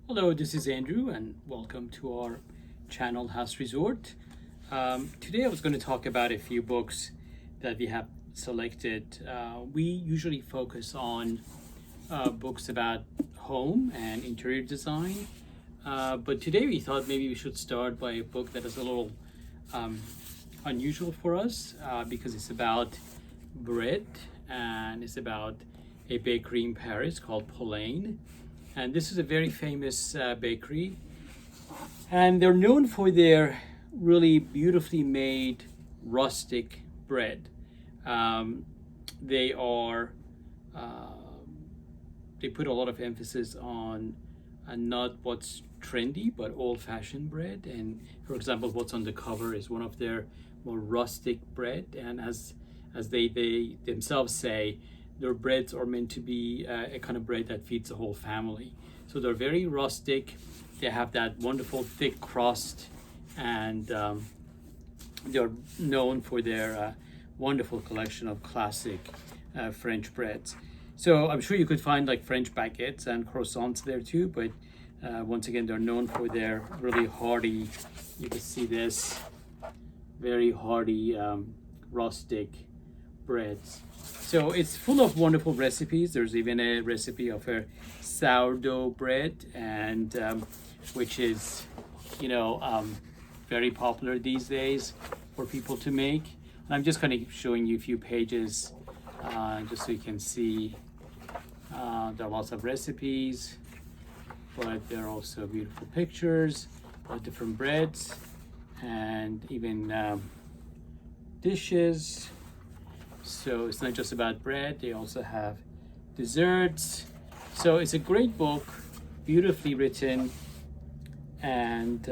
Hello, this is Andrew, and welcome to our channel House Resort. Today I was going to talk about a few books that we have selected. We usually focus on books about home and interior design, but today we thought maybe we should start by a book that is a little um, unusual for us because it's about bread and it's about a bakery in Paris called Poilane. And this is a very famous bakery, and they're known for their really beautifully made rustic bread. Um, they are uh, they put a lot of emphasis on not what's trendy but old-fashioned bread. And for example, what's on the cover is one of their more rustic bread, and as they themselves say, their breads are meant to be a kind of bread that feeds the whole family. So they're very rustic. They have that wonderful thick crust, and they're known for their wonderful collection of classic French breads. So I'm sure you could find like French baguettes and croissants there too, but once again, they're known for their really hearty, you can see this, very hearty, rustic breads. So it's full of wonderful recipes. There's even a recipe of a sourdough bread, and which is, you know, very popular these days for people to make. And I'm just kind of showing you a few pages just so you can see. There are lots of recipes, but there are also beautiful pictures of different breads and even dishes. So it's not just about bread, they also have desserts. So it's a great book, beautifully written, and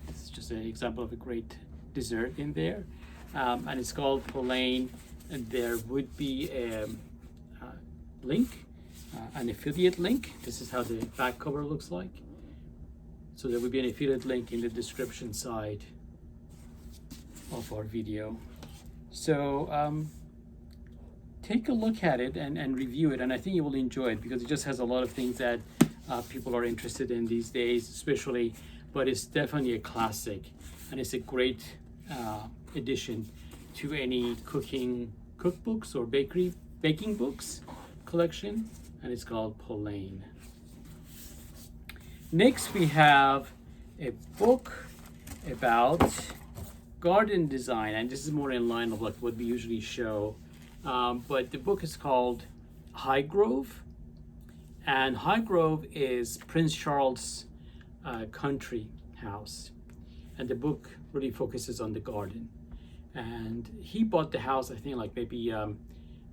it's just an example of a great dessert in there. And it's called Poilane, and there would be a link, an affiliate link. This is how the back cover looks like. So there would be an affiliate link in the description side of our video. So take a look at it and review it, and I think you will enjoy it because it just has a lot of things that people are interested in these days, especially. But it's definitely a classic, and it's a great addition to any cookbooks or baking books collection, and it's called Poilane. Next, we have a book about garden design, and this is more in line of like what we usually show. But the book is called Highgrove, and Highgrove is Prince Charles' country house, and the book really focuses on the garden. And he bought the house, I think, like maybe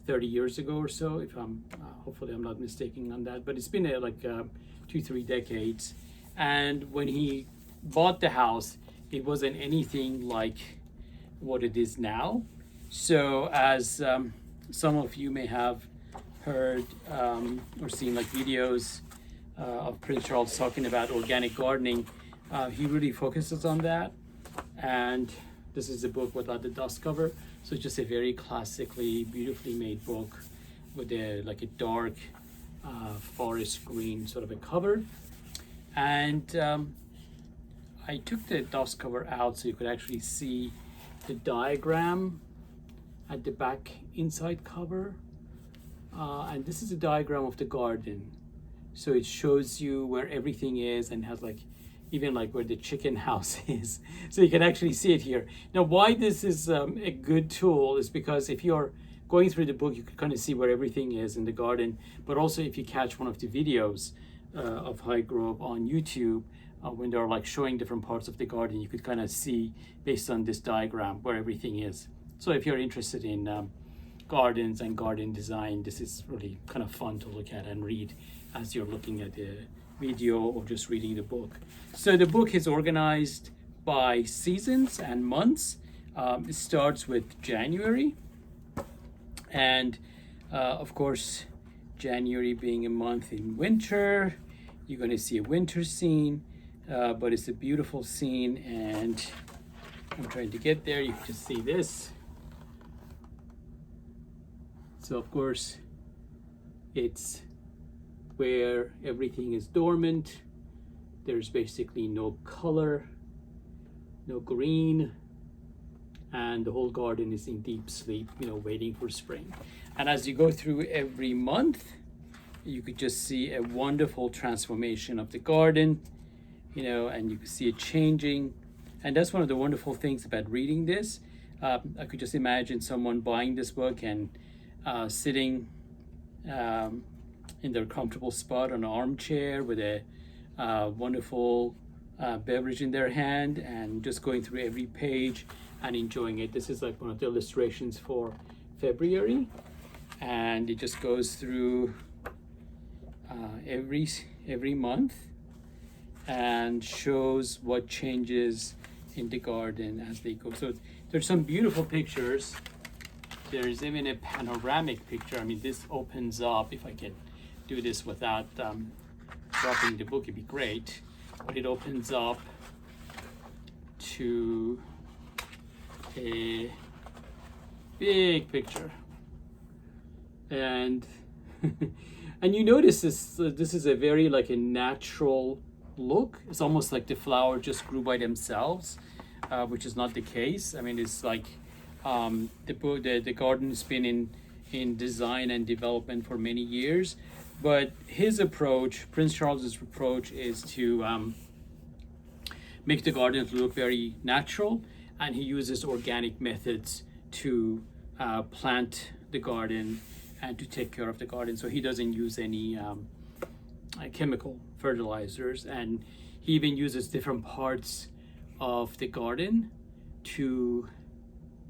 30 years ago or so, if I'm hopefully I'm not mistaken on that. But it's been 2-3 decades. And when he bought the house, it wasn't anything like what it is now. So as some of you may have heard or seen like videos of Prince Charles talking about organic gardening, he really focuses on that. And this is a book without the dust cover. So it's just a very classically, beautifully made book with a dark forest green sort of a cover. And I took the dust cover out so you could actually see the diagram at the back inside cover. And this is a diagram of the garden. So it shows you where everything is and has like even like where the chicken house is. So you can actually see it here. Now, why this is a good tool is because if you're going through the book, you can kind of see where everything is in the garden. But also if you catch one of the videos of Highgrove on YouTube, when they're like showing different parts of the garden, you could kind of see based on this diagram where everything is. So if you're interested in gardens and garden design, this is really kind of fun to look at and read as you're looking at the video or just reading the book. So the book is organized by seasons and months. It starts with January, and of course, January being a month in winter, you're going to see a winter scene, but it's a beautiful scene, and I'm trying to get there. You can just see this. So of course, it's where everything is dormant, there's basically no color, no green, and the whole garden is in deep sleep, waiting for spring. And as you go through every month, you could just see a wonderful transformation of the garden, and you can see it changing. And that's one of the wonderful things about reading this. I could just imagine someone buying this book and sitting in their comfortable spot on an armchair with a wonderful beverage in their hand and just going through every page and enjoying it. This is like one of the illustrations for February, and it just goes through every month and shows what changes in the garden as they go. So there's some beautiful pictures. There's even a panoramic picture. I mean, this opens up. If I can do this without dropping the book, it'd be great. But it opens up to a big picture, and and you notice this is a very like a natural look. It's almost like the flower just grew by themselves, which is not the case. I mean, it's like the garden has been in design and development for many years, but his approach, Prince Charles's approach, is to make the garden look very natural, and he uses organic methods to plant the garden and to take care of the garden. So he doesn't use any chemical fertilizers, and he even uses different parts of the garden to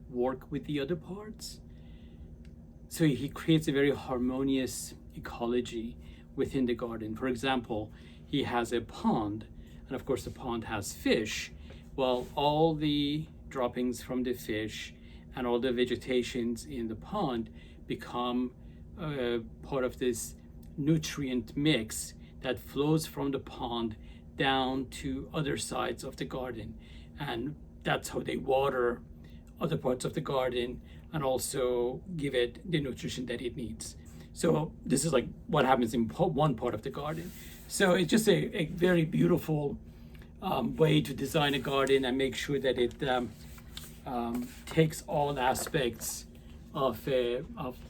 work with the other parts. So he creates a very harmonious ecology within the garden. For example, he has a pond, and of course the pond has fish. Well, all the droppings from the fish and all the vegetations in the pond become part of this nutrient mix that flows from the pond down to other sides of the garden, and that's how they water other parts of the garden and also give it the nutrition that it needs. So this is like what happens in one part of the garden. So it's just a very beautiful way to design a garden and make sure that it takes all aspects of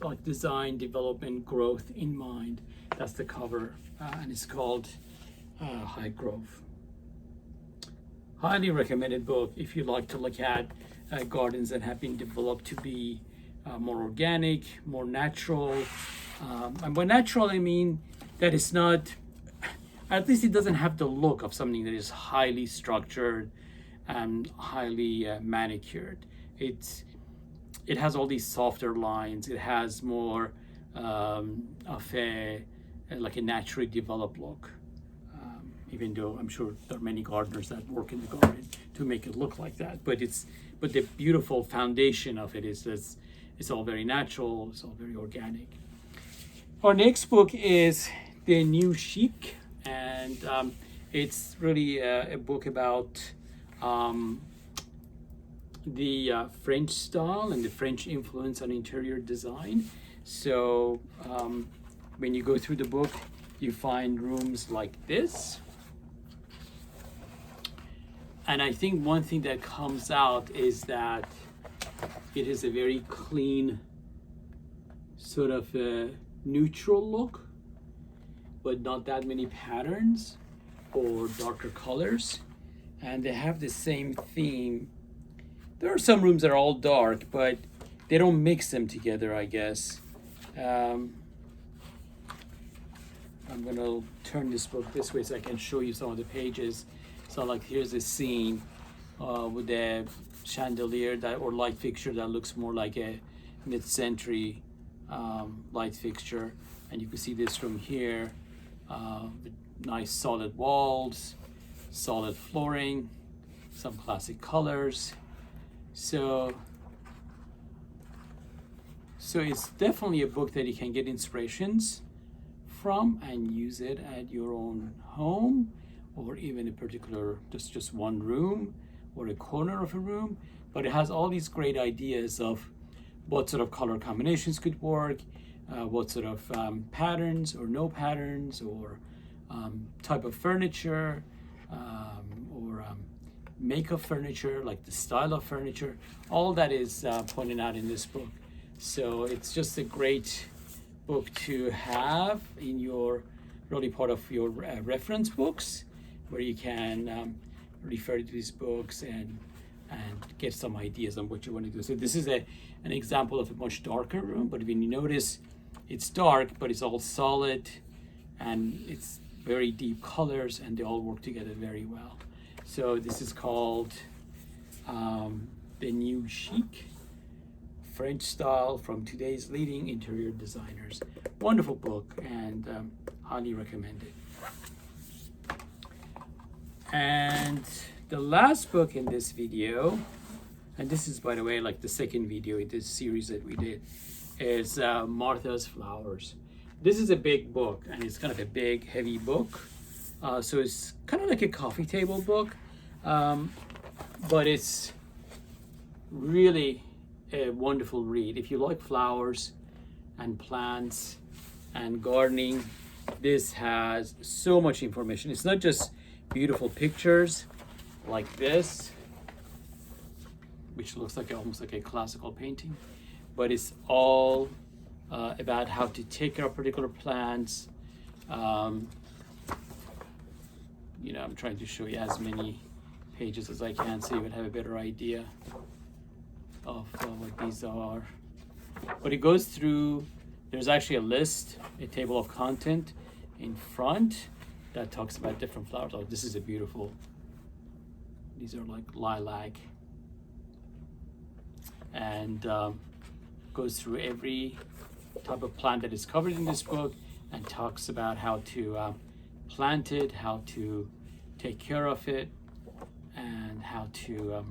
like design, development, growth in mind. That's the cover, and it's called Highgrove. Highly recommended book if you like to look at gardens that have been developed to be more organic, more natural. And by natural, I mean that it's not, at least it doesn't have the look of something that is highly structured and highly manicured. It has all these softer lines. It has more of a like a naturally developed look. Even though I'm sure there are many gardeners that work in the garden to make it look like that, but the beautiful foundation of it is this. It's all very natural. It's all very organic. Our next book is The New Chic, and it's really a book about the French style and the French influence on interior design. So when you go through the book, you find rooms like this. And I think one thing that comes out is that it is a very clean, sort of a neutral look, but not that many patterns or darker colors. And they have the same theme. There are some rooms that are all dark, but they don't mix them together, I guess. I'm gonna turn this book this way so I can show you some of the pages. So like here's a scene with a chandelier or light fixture that looks more like a mid-century light fixture, and you can see this from here with nice solid walls, solid flooring, some classic colors. So it's definitely a book that you can get inspirations from and use it at your own home, or even a particular just one room or a corner of a room. But it has all these great ideas of what sort of color combinations could work, what sort of patterns or no patterns, or type of furniture, or makeup furniture, like the style of furniture. All that is pointed out in this book. So it's just a great book to have in your really part of your reference books, where you can refer to these books and get some ideas on what you want to do. So this is an example of a much darker room, but when you notice, it's dark, but it's all solid and it's very deep colors, and they all work together very well. So this is called The New Chic, French Style from Today's Leading Interior Designers. Wonderful book, and highly recommend it. And the last book in this video, and this is, by the way, like the second video in this series that we did, is Martha's Flowers. This is a big book, and it's kind of a big, heavy book. So it's kind of like a coffee table book, but it's really a wonderful read. If you like flowers and plants and gardening, this has so much information. It's not just beautiful pictures like this, which looks like almost like a classical painting, but it's all about how to take care of particular plants. You know, I'm trying to show you as many pages as I can so you would have a better idea of what these are. But it goes through, there's actually a list, a table of content in front that talks about different flowers. Oh, this is a beautiful, these are like lilac. And goes through every type of plant that is covered in this book and talks about how to plant it, how to take care of it, and how to,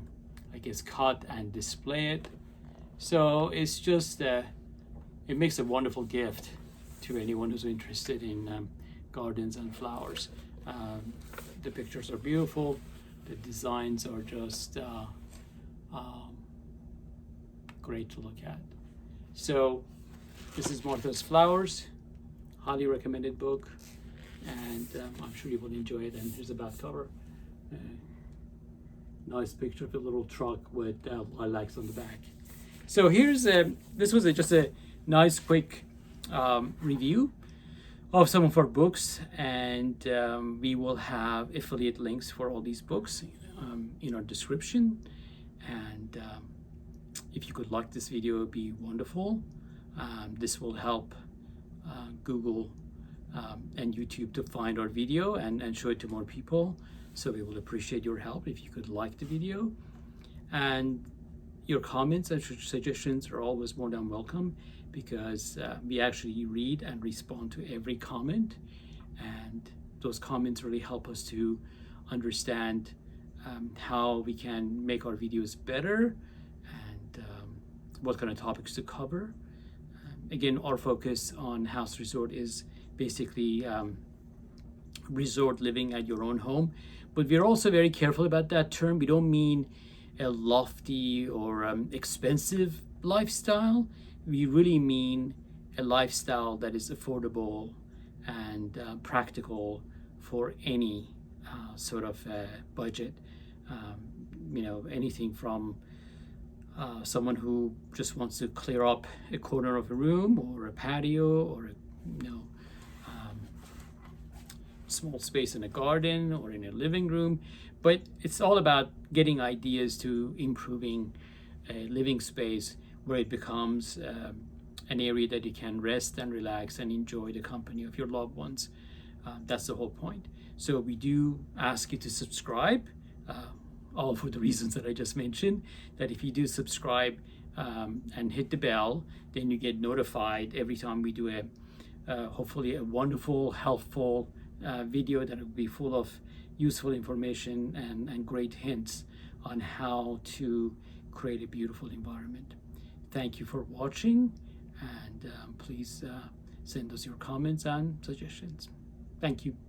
I guess, cut and display it. So it's just, it makes a wonderful gift to anyone who's interested in gardens and flowers. The pictures are beautiful. The designs are just great to look at. So this is Martha's Flowers, highly recommended book, and I'm sure you will enjoy it. And here's the back cover. Nice picture of a little truck with lilacs on the back. So here's this was just a nice quick review of some of our books, and we will have affiliate links for all these books in our description. And if you could like this video, it would be wonderful. This will help Google and YouTube to find our video and show it to more people. So we will appreciate your help if you could like the video. And your comments and suggestions are always more than welcome, because we actually read and respond to every comment. And those comments really help us to understand how we can make our videos better and what kind of topics to cover. Again, our focus on House Resort is basically resort living at your own home. But we're also very careful about that term. We don't mean a lofty or expensive lifestyle. We really mean a lifestyle that is affordable and practical for any sort of budget. You know, anything from someone who just wants to clear up a corner of a room or a patio or a, small space in a garden or in a living room. But it's all about getting ideas to improving a living space where it becomes an area that you can rest and relax and enjoy the company of your loved ones. That's the whole point. So we do ask you to subscribe, all for the reasons that I just mentioned, that if you do subscribe and hit the bell, then you get notified every time we do hopefully a wonderful, helpful video that will be full of useful information and great hints on how to create a beautiful environment. Thank you for watching, and please send us your comments and suggestions. Thank you.